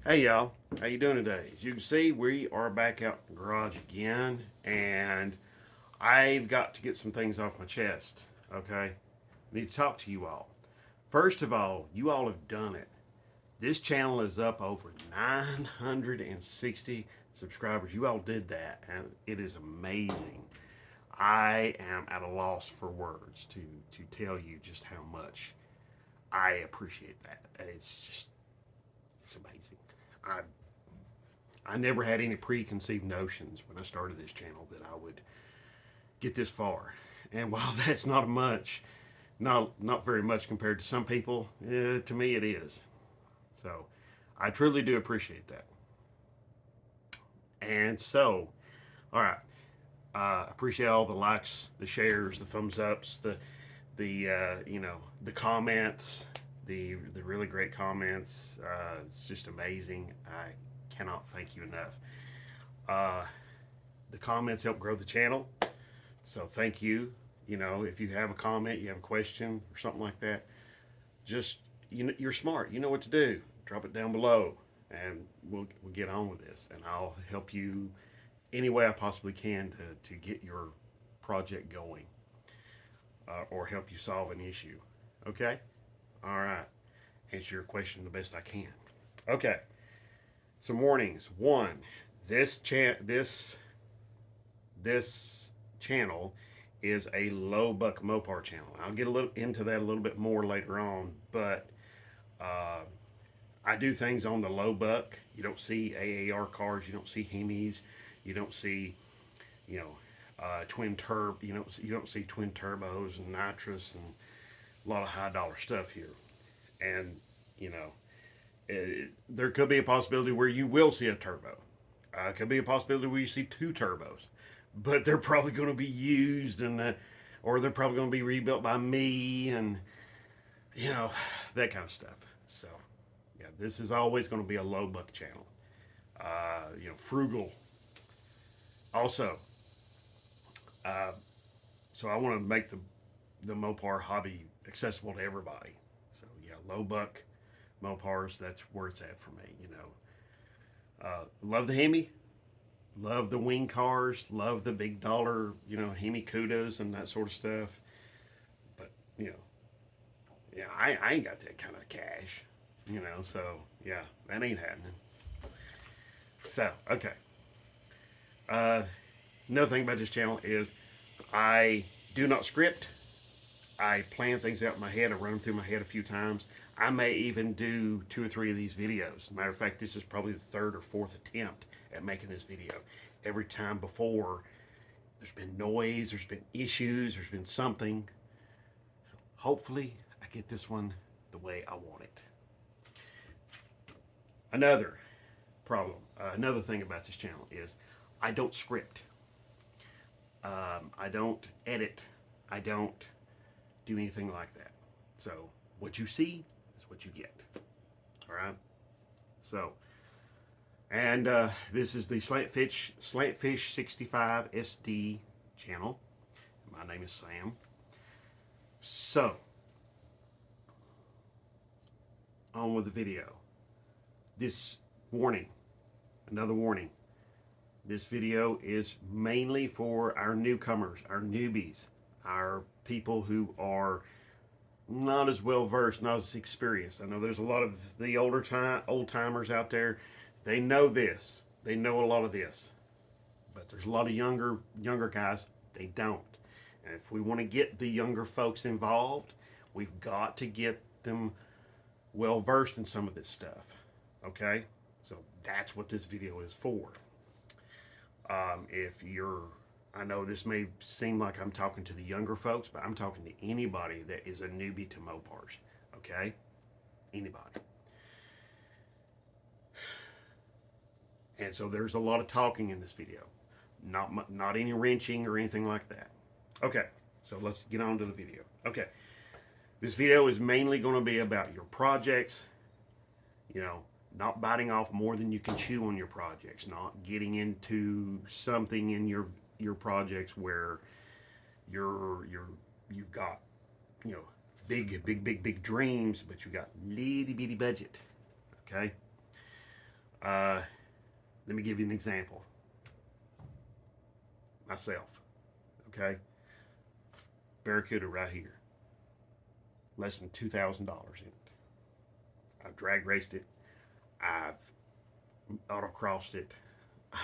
Hey y'all, how you doing today? As you can see, we are back out in the garage again, and I've got to get some things off my chest. Okay, I need to talk to you all. First of all, you all have done it. This channel is up over 960 subscribers. You all did that, and it is amazing. I am at a loss for words to tell you just how much I appreciate that. It's amazing. I I never had any preconceived notions when I started this channel that I would get this far. And while that's not much, not very much compared to some people, to me it is. So I truly do appreciate that. And so, all right, appreciate all the likes, the shares, the thumbs ups, the comments, the really great comments. It's just amazing. I cannot thank you enough. Uh, the comments help grow the channel. So thank you. You know, if you have a comment, you have a question or something like that, just you're smart. You know what to do. Drop it down below, and we'll get on with this. And I'll help you any way I possibly can to get your project going, or help you solve an issue. Okay. All right. Answer your question the best I can. Okay. Some warnings. One, this channel is a low buck Mopar channel. I'll get a little into that a little bit more later on, but uh, I do things on the low buck. You don't see AAR cars, you don't see Hemis, you don't see, you know, twin turb. You don't see twin turbos and nitrous and a lot of high dollar stuff here. And you know, there could be a possibility where you will see a turbo. Could be a possibility where you see two turbos, but they're probably going to be used or they're probably going to be rebuilt by me, and you know, that kind of stuff. So yeah, this is always going to be a low buck channel. Frugal. Also, uh, so I want to make the Mopar hobby accessible to everybody. So yeah, low buck Mopars, that's where it's at for me. Love the Hemi, love the wing cars, love the big dollar, Hemi Cudas and that sort of stuff. But you know, yeah, I ain't got that kind of cash, So yeah, that ain't happening. So okay, uh, another thing about this channel is I do not script. I plan things out in my head. I run them through my head a few times. I may even do 2 or 3 of these videos. Matter of fact, this is probably the third or fourth attempt at making this video. Every time before, there's been noise, there's been issues, there's been something. So hopefully, I get this one the way I want it. Another problem, another thing about this channel is I don't script. I don't edit. I don't do anything like that. So what you see is what you get. All right. So, and this is the Slantfish 65 SD channel. My name is Sam. So, on with the video. This warning, another warning. This video is mainly for our newcomers, our newbies, our people who are not as well versed, not as experienced. I know there's a lot of the old timers out there. They know this. They know a lot of this. But there's a lot of younger guys. They don't. And if we want to get the younger folks involved, we've got to get them well versed in some of this stuff. Okay? So that's what this video is for. I know this may seem like I'm talking to the younger folks, but I'm talking to anybody that is a newbie to Mopars. Okay? Anybody. And so there's a lot of talking in this video. Not any wrenching or anything like that. Okay, so let's get on to the video. Okay, this video is mainly going to be about your projects, not biting off more than you can chew on your projects, not getting into something in your projects where you've got big dreams, but you got little bitty budget. Okay, Let me give you an example. Myself, okay? Barracuda right here. Less than $2,000 in it. I've drag raced it. I've autocrossed it.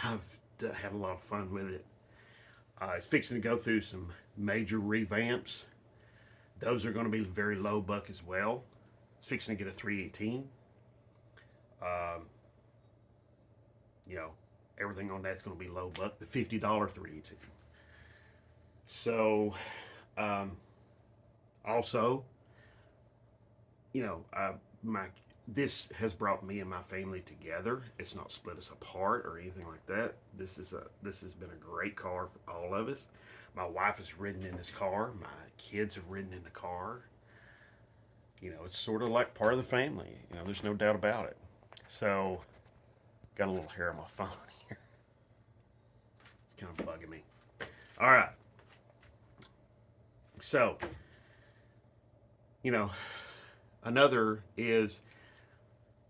I've had a lot of fun with it. It's fixing to go through some major revamps. Those are going to be very low buck as well. It's fixing to get a 318. Um, you know, everything on that's going to be low buck. The $50 318. So, um, also, you know, my this has brought me and my family together. It's not split us apart or anything like that. This has been a great car for all of us. My wife has ridden in this car. My kids have ridden in the car. You know, it's sort of like part of the family. You know, there's no doubt about it. So, got a little hair on my phone here. It's kind of bugging me. All right. So, you know, another is,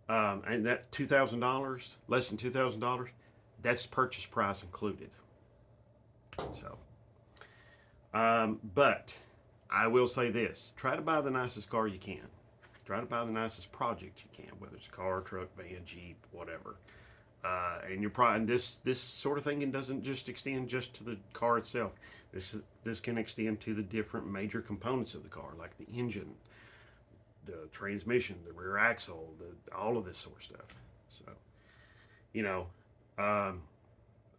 and that $2,000, less than $2,000, that's purchase price included. So, but I will say this: try to buy the nicest car you can. Try to buy the nicest project you can, whether it's car, truck, van, Jeep, whatever. And you're probably this sort of thing doesn't just extend just to the car itself. This can extend to the different major components of the car, like the engine, the transmission, the rear axle, all of this sort of stuff. So, you know, I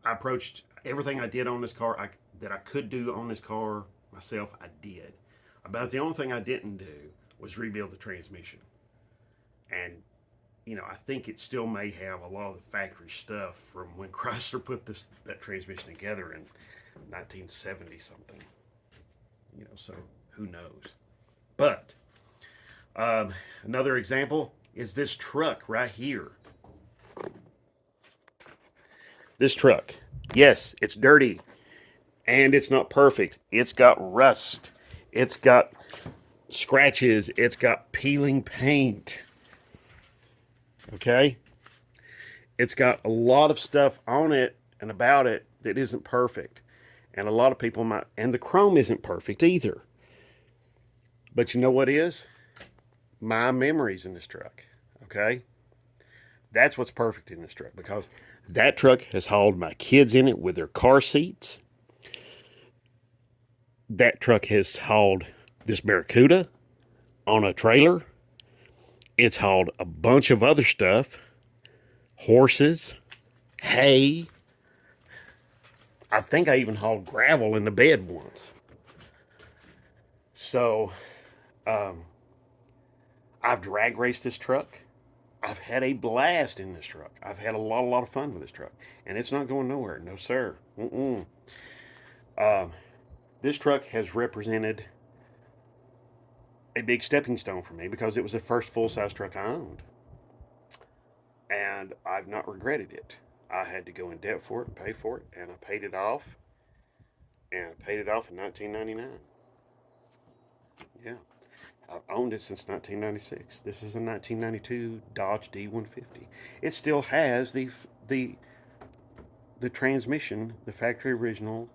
approached everything I did on this car that I could do on this car myself. I did. About the only thing I didn't do was rebuild the transmission. And you know, I think it still may have a lot of the factory stuff from when Chrysler put that transmission together in 1970 something. You know, so who knows? But another example is this truck right here. This truck, yes, it's dirty and it's not perfect. It's got rust. It's got scratches. It's got peeling paint. Okay? It's got a lot of stuff on it and about it that isn't perfect. And a lot of people might, and the chrome isn't perfect either. But you know what is? My memories in this truck. Okay? That's what's perfect in this truck, because that truck has hauled my kids in it with their car seats. That truck has hauled this Barracuda on a trailer. It's hauled a bunch of other stuff. Horses, hay. I think I even hauled gravel in the bed once. So, I've drag raced this truck. I've had a blast in this truck. I've had a lot of fun with this truck, and it's not going nowhere. No, sir. This truck has represented a big stepping stone for me because it was the first full-size truck I owned, and I've not regretted it. I had to go in debt for it and pay for it, and I paid it off. And I paid it off in 1999. Yeah, I've owned it since 1996. This is a 1992 Dodge D150. It still has the transmission, the factory original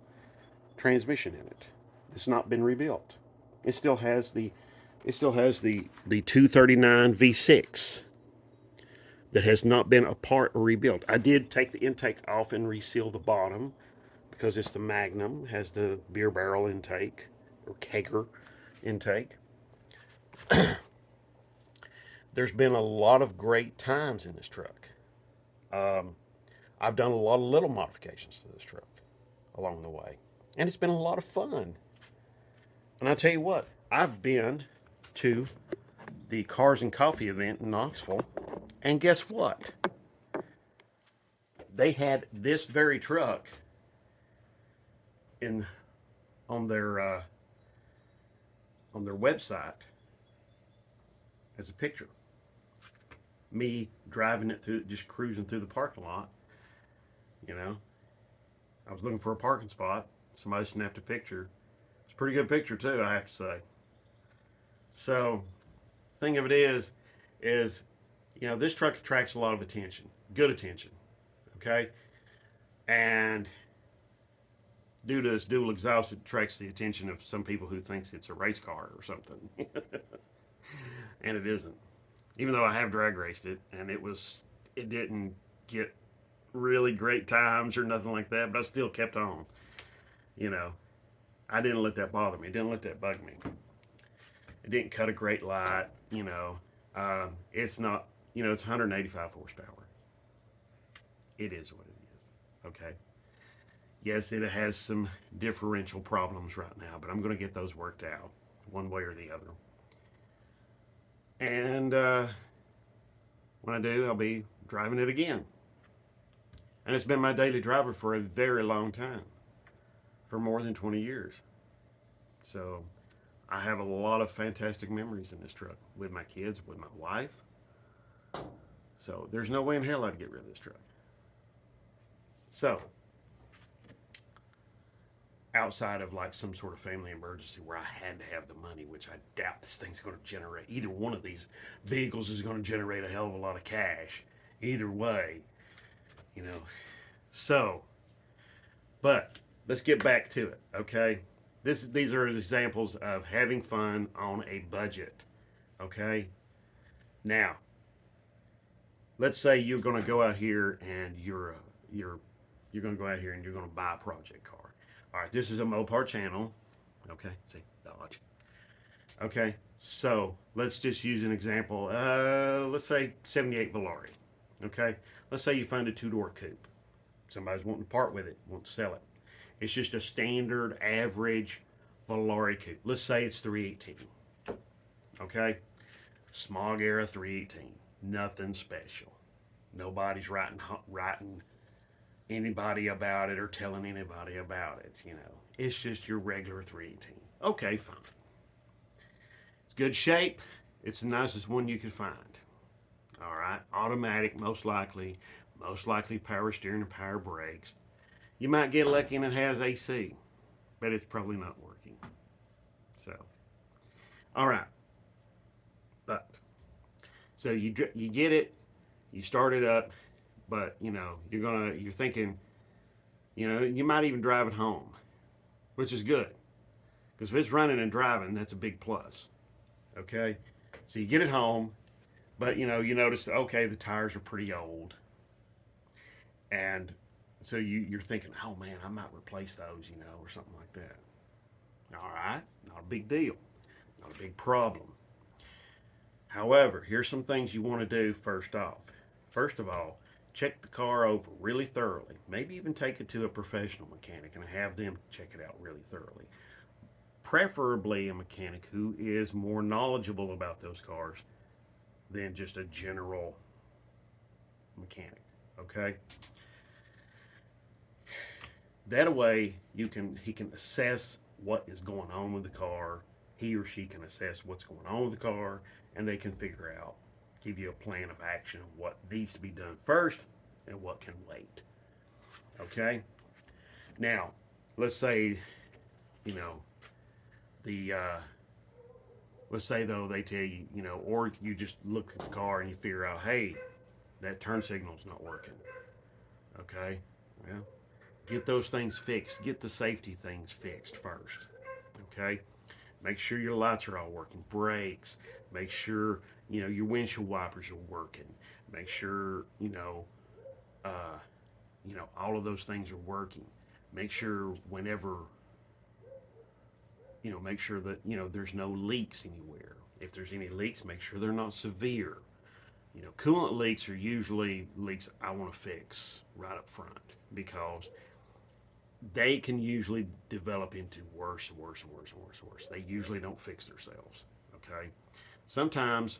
transmission in it. It's not been rebuilt. It still has the 239 V6 that has not been apart or rebuilt. I did take the intake off and reseal the bottom because it's the Magnum, has the beer barrel intake or kegger intake. There's been a lot of great times in this truck. I've done a lot of little modifications to this truck along the way, and it's been a lot of fun. And I tell you what, I've been to the Cars and Coffee event in Knoxville, and guess what? They had this very truck in on their website as a picture. Me driving it through, just cruising through the parking lot. You know, I was looking for a parking spot. Somebody snapped a picture. It's a pretty good picture too, I have to say. So, thing of it is, You know, this truck attracts a lot of attention, good attention, okay? And due to its dual exhaust, it attracts the attention of some people who thinks it's a race car or something. And it isn't. Even though I have drag raced it, and it didn't get really great times or nothing like that, but I still kept on. You know, I didn't let that bother me. It didn't let that bug me. It didn't cut a great light. It's not. It's 185 horsepower. It is what it is. Okay. Yes, it has some differential problems right now, but I'm going to get those worked out one way or the other. And when I do, I'll be driving it again. And it's been my daily driver for a very long time, for more than 20 years. So I have a lot of fantastic memories in this truck with my kids, with my wife. So there's no way in hell I'd get rid of this truck. So, outside of like some sort of family emergency where I had to have the money, which I doubt this thing's going to generate. Either one of these vehicles is going to generate a hell of a lot of cash. Either way, you know. So, but let's get back to it, okay? These are examples of having fun on a budget, okay? Now, let's say you're going to go out here and you're going to go out here and you're going to buy a project car. All right, this is a Mopar channel. Okay, see, Dodge. Okay, so let's just use an example. Let's say 78 Valari. Okay, let's say you find a two-door coupe. Somebody's wanting to part with it, want to sell it. It's just a standard average Valari coupe. Let's say it's 318. Okay, smog era 318. Nothing special. Nobody's writing anybody about it or telling anybody about it. It's just your regular 318. Okay, fine. It's good shape. It's the nicest one you could find. All right, automatic, most likely power steering and power brakes. You might get lucky and it has AC, but it's probably not working. So, all right, but so you get it, you start it up. But you're thinking, you might even drive it home, which is good, because if it's running and driving, that's a big plus. Okay, so you get it home, but you notice, okay, the tires are pretty old, and so you're thinking, oh man, I might replace those, or something like that. All right, not a big deal, not a big problem. However, here's some things you want to do first off. First of all, check the car over really thoroughly. Maybe even take it to a professional mechanic and have them check it out really thoroughly. Preferably a mechanic who is more knowledgeable about those cars than just a general mechanic. Okay? That way he can assess what is going on with the car. He or she can assess what's going on with the car, and they can figure out, give you a plan of action of what needs to be done first and what can wait. Okay? Now, let's say, let's say though they tell you, or you just look at the car and you figure out, hey, that turn signal's not working. Okay? Well, get those things fixed. Get the safety things fixed first. Okay? Make sure your lights are all working. Brakes. Make sure, your windshield wipers are working. Make sure, all of those things are working. Make sure make sure that, there's no leaks anywhere. If there's any leaks, make sure they're not severe. Coolant leaks are usually leaks I want to fix right up front, because they can usually develop into worse and worse and worse and worse and worse. They usually don't fix themselves. Okay? Sometimes,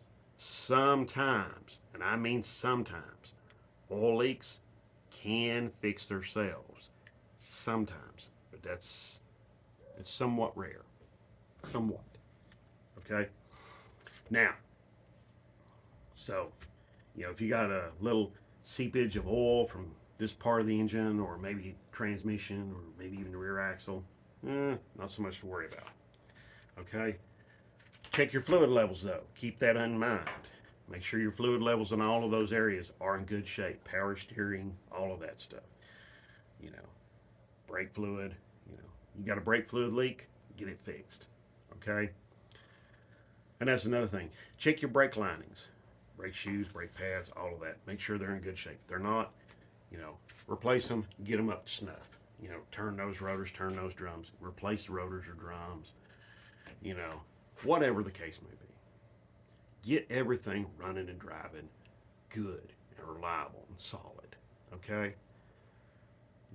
and I mean sometimes, oil leaks can fix themselves. Sometimes, but it's somewhat rare. Somewhat. Okay? Now, so, if you got a little seepage of oil from this part of the engine, or maybe transmission, or maybe even the rear axle, not so much to worry about. Okay? Check your fluid levels though. Keep that in mind. Make sure your fluid levels in all of those areas are in good shape. Power steering, all of that stuff. You know, brake fluid. You got a brake fluid leak, get it fixed. Okay. And that's another thing. Check your brake linings, brake shoes, brake pads, all of that. Make sure they're in good shape. If they're not, replace them, get them up to snuff. Turn those rotors, turn those drums, replace the rotors or drums, you know, whatever the case may be. Get everything running and driving good and reliable and solid. Okay?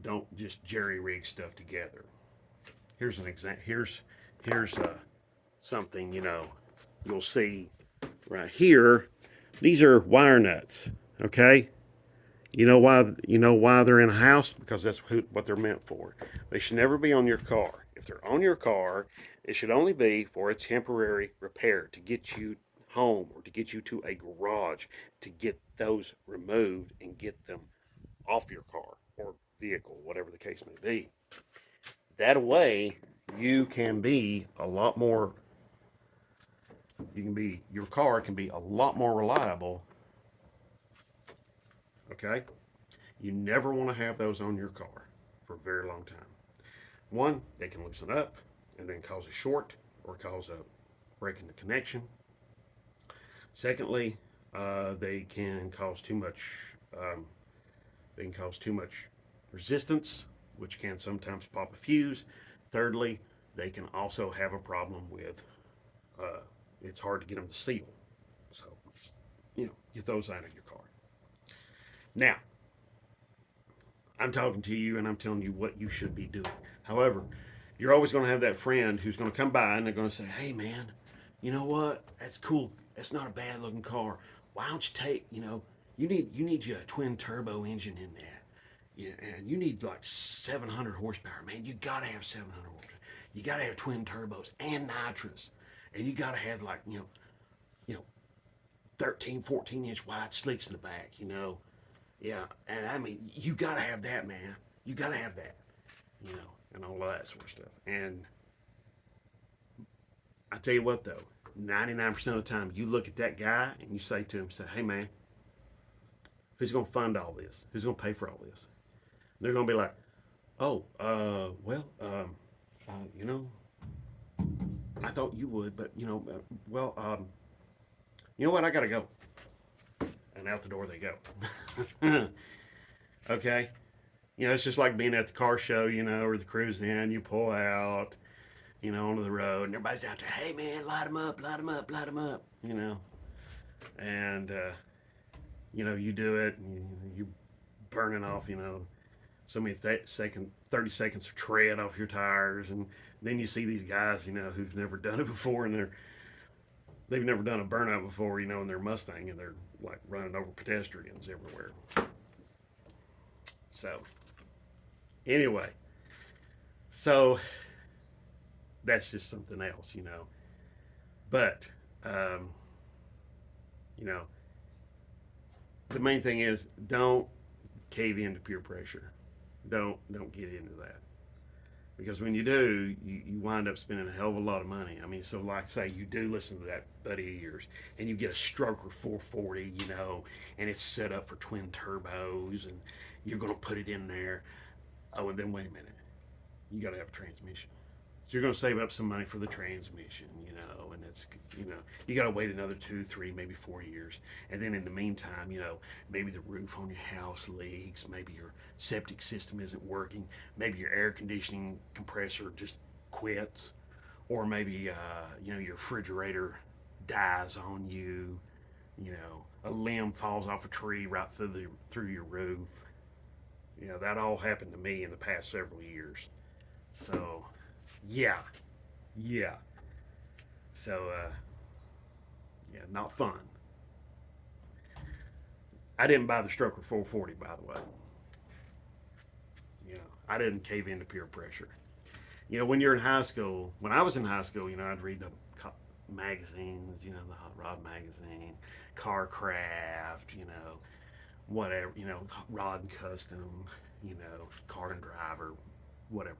Don't just jerry rig stuff together. Here's an example. Here's something you'll see right here. These are wire nuts. Okay? You know why they're in a house? Because that's what they're meant for. They should never be on your car. If they're on your car, it should only be for a temporary repair to get you home or to get you to a garage to get those removed and get them off your car or vehicle, whatever the case may be. That way, you can be a lot more. Your car can be a lot more reliable. Okay, you never want to have those on your car for a very long time. One, they can loosen up and then cause a short or cause a break in the connection. Secondly, they can cause too much. They can cause too much resistance, which can sometimes pop a fuse. Thirdly, they can also have a problem with. It's hard to get them to seal, so get those out of your car. Now, I'm talking to you and I'm telling you what you should be doing. However, you're always going to have that friend who's going to come by and they're going to say, "Hey, man, you know what? That's cool. That's not a bad looking car. Why don't you take, you need your twin turbo engine in that. Yeah, and you need like 700 horsepower, man. You got to have 700 horsepower. You got to have twin turbos and nitrous. And you got to have like, you know, 13, 14-inch wide slicks in the back, Yeah, and I mean, you got to have that, man. You got to have that, and all of that sort of stuff. And I tell you what, though, 99% of the time, you look at that guy and you say to him, "Hey, man, who's going to fund all this? Who's going to pay for all this?" And they're going to be like, "Oh, well, you know, I thought you would, but well, you know what? I got to go." And out the door they go. Okay, it's just like being at the car show, or the cruise in. You pull out, onto the road, and everybody's out there. "Hey, man, light them up, light them up, light them up." And you do it, and you burning off, so many 30 seconds of tread off your tires, and then you see these guys, who've never done it before, and they've never done a burnout before, in their Mustang, and they're like running over pedestrians everywhere. So, anyway, so that's just something else, But, you know, the main thing is don't cave into peer pressure. Don't get into that. Because when you do, you wind up spending a hell of a lot of money. I mean, so like say you do listen to that buddy of yours, and you get a Stroker 440, and it's set up for twin turbos, and you're going to put it in there. Oh, and then wait a minute, you got to have a transmission. So you're going to save up some money for the transmission, and it's, you got to wait another 2, 3, maybe 4 years. And then in the meantime, maybe the roof on your house leaks, maybe your septic system isn't working, maybe your air conditioning compressor just quits, or maybe, your refrigerator dies on you, a limb falls off a tree right through your roof. That all happened to me in the past several years. So, yeah, yeah. So, yeah, not fun. I didn't buy the Stroker 440, by the way. I didn't cave into peer pressure. When you're in high school, when I was in high school, I'd read the magazines, the Hot Rod magazine, Car Craft, whatever, Rod and Custom, Car and Driver, whatever.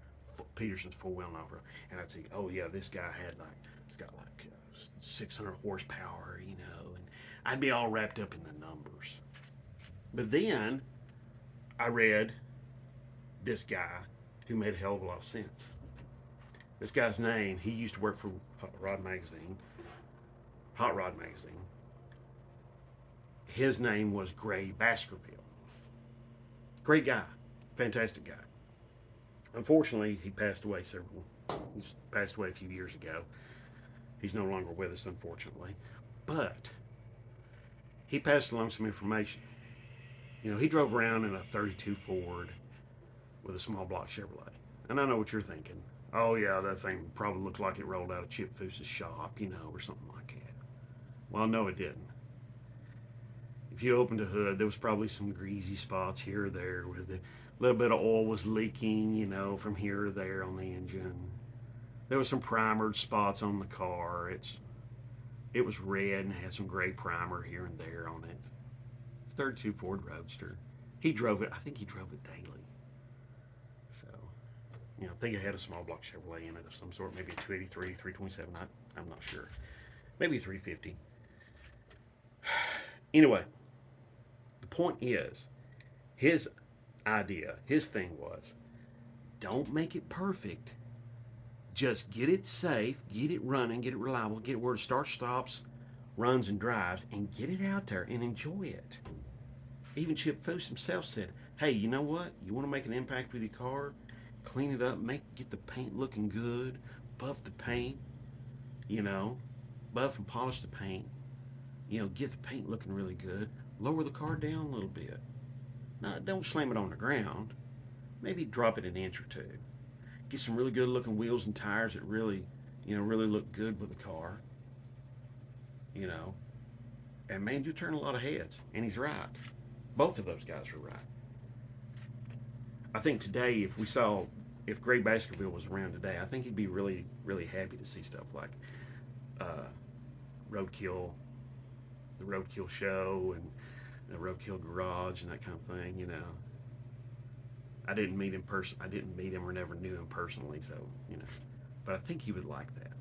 Peterson's four-wheel and off-road, and I'd see, oh yeah, this guy had it's got like 600 horsepower, and I'd be all wrapped up in the numbers. But then I read this guy who made a hell of a lot of sense. This guy's name, he used to work for Hot Rod Magazine. His name was Gray Baskerville. Great guy, fantastic guy. Unfortunately, he passed away He's passed away a few years ago. He's no longer with us, unfortunately. But he passed along some information. He drove around in a 32 Ford with a small block Chevrolet. And I know what you're thinking. Oh, yeah, that thing probably looked like it rolled out of Chip Foose's shop, or something like that. Well, no, it didn't. If you opened the hood, there was probably some greasy spots here or there where a little bit of oil was leaking, from here or there on the engine. There was some primered spots on the car. It was red and had some gray primer here and there on it. It's a 32 Ford Roadster. He drove it. I think he drove it daily. So, I think it had a small block Chevrolet in it of some sort, maybe a 283, 327. I'm not sure. Maybe 350. Anyway, the point is, his thing was, don't make it perfect. Just get it safe, get it running, get it reliable, get it where it starts, stops, runs, and drives, and get it out there and enjoy it. Even Chip Foose himself said, hey, you know what? You want to make an impact with your car? Clean it up, get the paint looking good, buff the paint, buff and polish the paint, get the paint looking really good, lower the car down a little bit. Now, don't slam it on the ground. Maybe drop it an inch or two. Get some really good looking wheels and tires that really look good with the car. And man, you turn a lot of heads. And he's right. Both of those guys were right. I think today, if Gray Baskerville was around today, I think he'd be really, really happy to see stuff like Roadkill, the Roadkill show, and the Roadkill garage and that kind of thing. I didn't meet him or never knew him personally, so but I think he would like that.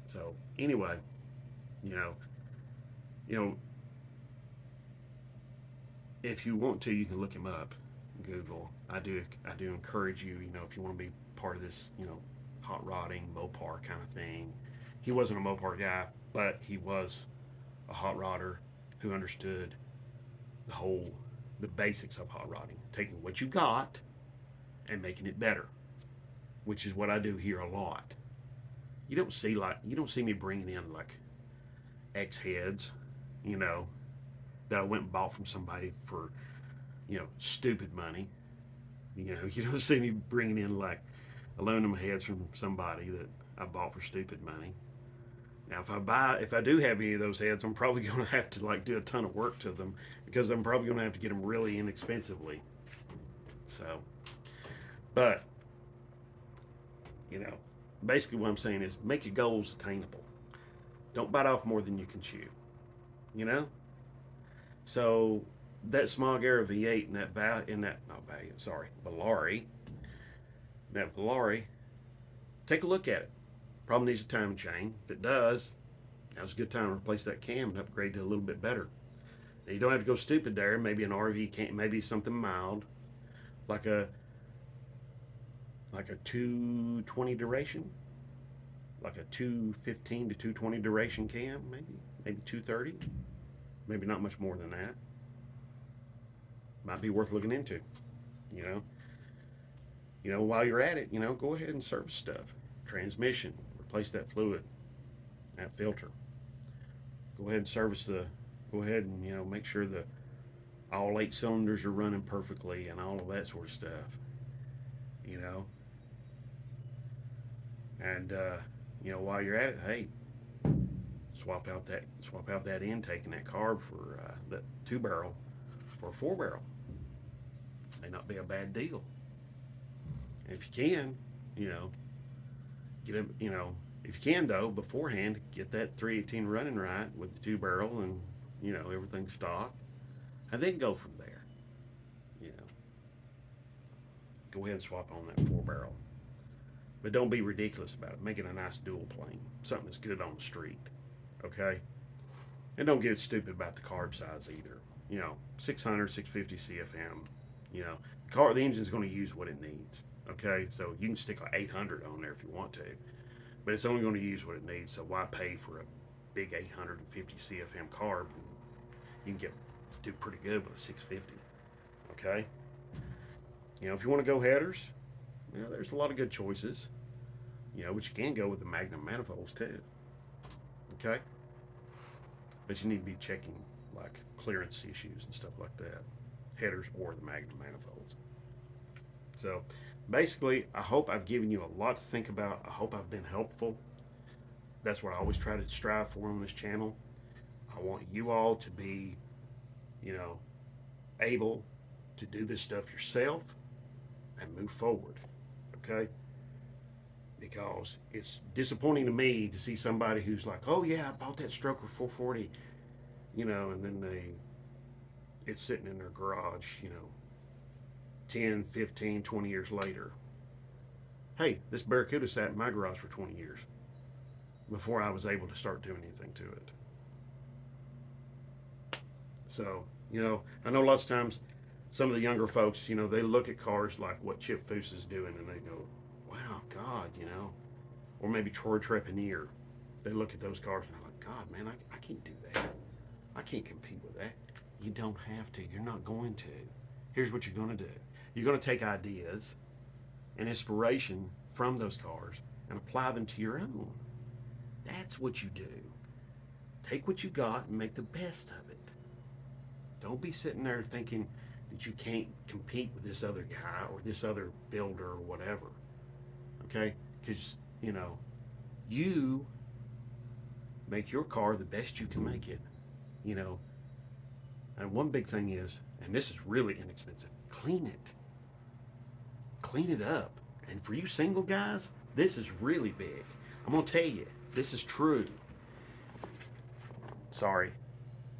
So anyway, if you want to, you can look him up, Google. I do encourage you, if you want to be part of this, hot rodding Mopar kind of thing. He wasn't a Mopar guy, but he was a hot rodder who understood the basics of hot rodding, taking what you got and making it better, which is what I do here a lot. You don't see me bringing in like X heads, that I went and bought from somebody for, stupid money. You don't see me bringing in like aluminum heads from somebody that I bought for stupid money. Now, if I do have any of those heads, I'm probably going to have to do a ton of work to them because I'm probably going to have to get them really inexpensively. So, but basically what I'm saying is make your goals attainable. Don't bite off more than you can chew. So that Smog Era V8 and that Valari, take a look at it. Probably needs a timing chain. If it does, now's a good time to replace that cam and upgrade to a little bit better. Now, you don't have to go stupid there. Maybe an RV cam, maybe something mild, like a 220 duration, like a 215 to 220 duration cam, maybe 230, maybe not much more than that. Might be worth looking into. While you're at it, go ahead and service stuff. Transmission, replace that fluid, that filter. Go ahead and make sure that all 8 cylinders are running perfectly and all of that sort of stuff. And while you're at it, hey, swap out that intake and that carb for that 2-barrel for a 4-barrel. May not be a bad deal. And if you can, get them, if you can though, beforehand, get that 318 running right with the 2-barrel and everything stock, and then go from there. Go ahead and swap on that 4-barrel. but don't be ridiculous about it. Make it a nice dual plane, something that's good on the street. Okay, and don't get stupid about the carb size either. 600, 650 CFM. The engine's going to use what it needs. Okay, so you can stick like 800 on there if you want to, but it's only going to use what it needs. So why pay for a big 850 CFM carb? You can do pretty good with a 650. Okay, if you want to go headers, there's a lot of good choices. But you can go with the Magnum manifolds too. Okay, but you need to be checking like clearance issues and stuff like that, headers or the Magnum manifolds. So basically, I hope I've given you a lot to think about. I hope I've been helpful. That's what I always try to strive for on this channel. I want you all to be, you know, able to do this stuff yourself and move forward. Okay? Because it's disappointing to me to see somebody who's like, oh yeah, I bought that Stroker 440, and then it's sitting in their garage, 10, 15, 20 years later. Hey, this Barracuda sat in my garage for 20 years before I was able to start doing anything to it. So, I know lots of times some of the younger folks, they look at cars like what Chip Foose is doing and they go, wow, God, or maybe Troy Trepanier. They look at those cars and they're like, God, man, I can't do that. I can't compete with that. You don't have to. You're not going to. Here's what you're going to do. You're going to take ideas and inspiration from those cars and apply them to your own. That's what you do. Take what you got and make the best of it. Don't be sitting there thinking that you can't compete with this other guy or this other builder or whatever. Okay? Because, you make your car the best you can make it. And one big thing is, and this is really inexpensive, clean it. Clean it up. And for you single guys, this is really big. I'm going to tell you, this is true. Sorry,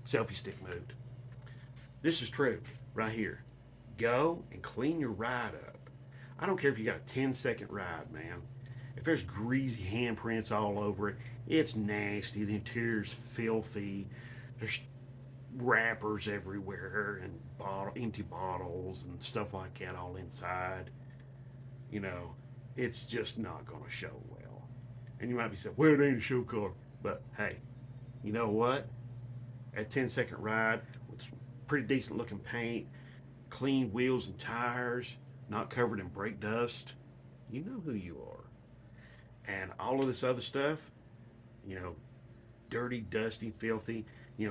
selfie stick moved. This is true right here. Go and clean your ride up. I don't care if you got a 10-second ride, man. If there's greasy handprints all over it, it's nasty. The interior's filthy. There's wrappers everywhere and empty bottles and stuff like that all inside. It's just not going to show well. And you might be saying, well, it ain't a show car. But hey, you know what? A 10-second ride with pretty decent looking paint, clean wheels and tires, not covered in brake dust, you know who you are. And all of this other stuff, dirty, dusty, filthy,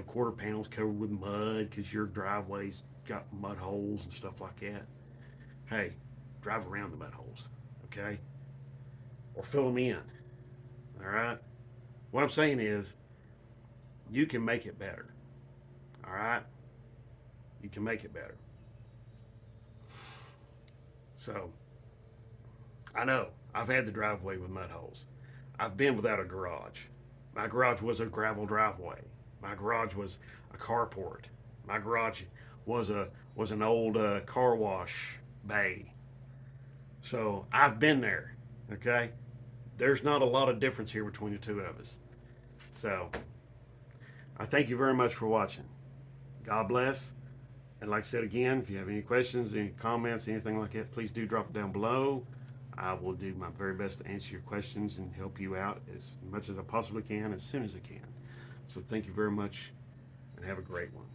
quarter panels covered with mud because your driveway's got mud holes and stuff like that. Hey, drive around the mud holes, okay? Or fill them in, all right? What I'm saying is, you can make it better, all right? You can make it better. So, I know, I've had the driveway with mud holes. I've been without a garage. My garage was a gravel driveway. My garage was a carport. My garage was an old car wash bay. So I've been there, okay? There's not a lot of difference here between the two of us. So I thank you very much for watching. God bless. And like I said again, if you have any questions, any comments, anything like that, please do drop it down below. I will do my very best to answer your questions and help you out as much as I possibly can, as soon as I can. So thank you very much and have a great one.